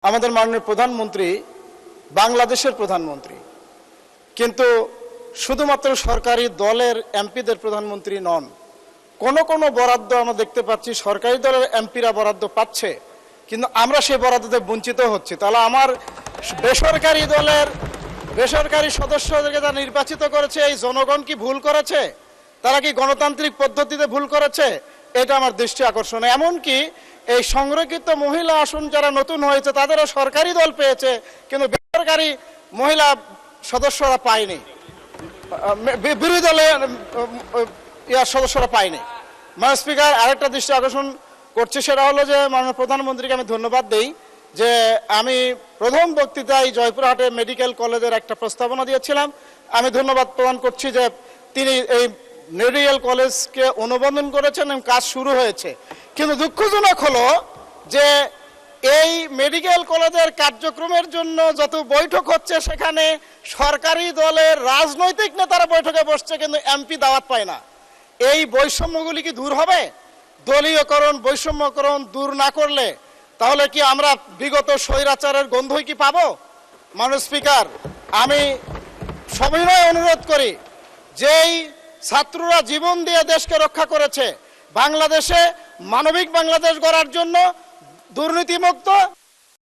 আমাদের মাননীয় প্রধানমন্ত্রী বাংলাদেশের প্রধানমন্ত্রী, কিন্তু শুধুমাত্র সরকারি দলের এমপিদের প্রধানমন্ত্রী নন। কোন কোন বরাদ্দ আমরা দেখতে পাচ্ছি সরকারি দলের এমপিরা বরাদ্দ পাচ্ছে, কিন্তু আমরা সেই বরাদ্দতে বঞ্চিত হচ্ছি। তাহলে আমার বেসরকারি দলের বেসরকারি সদস্যদেরকে যারা নির্বাচিত করেছে, এই জনগণ কি ভুল করেছে? তারা কি গণতান্ত্রিক পদ্ধতিতে ভুল করেছে? এটা আমার দৃষ্টি আকর্ষণ। এমনকি এই সংরক্ষিত মহিলা আসন যারা নতুন হয়েছে তাদেরও সরকারি দল পেয়েছে, কিন্তু বেসরকারি মহিলা সদস্যরা পায়নি, বিরোধী দলের সদস্যরা পায়নি। মাননীয় স্পিকার, আরেকটা দৃষ্টি আকর্ষণ করছি, সেটা হলো যে মাননীয় প্রধানমন্ত্রীকে আমি ধন্যবাদ দিই যে আমি প্রথম বক্তৃতায় জয়পুরহাটে মেডিকেল কলেজের একটা প্রস্তাবনা দিয়েছিলাম। আমি ধন্যবাদ প্রদান করছি যে তিনি এই মেডিকেল কলেজকে অনুমোদন করেছেন এবং কাজ শুরু হয়েছে। কিন্তু দুঃখজনক হলো যে এই মেডিকেল কলেজের কার্যক্রমের জন্য যত বৈঠক হচ্ছে সেখানে সরকারি দলের রাজনৈতিক নেতারা বৈঠকে বসছে, কিন্তু এমপি দাওয়াত পায় না। এই বৈষম্যগুলি কি দূর হবে? দলীয়করণ বৈষম্যকরণ দূর না করলে তাহলে কি আমরা বিগত স্বৈরাচারের গন্ধই কি পাবো? মাননীয় স্পিকার, আমি সবিনয় অনুরোধ করি, যেই ছাত্ররা জীবন দিয়ে দেশকে রক্ষা করেছে, বাংলাদেশে মানবিক বাংলাদেশ গড়ার জন্য দুর্নীতিমুক্ত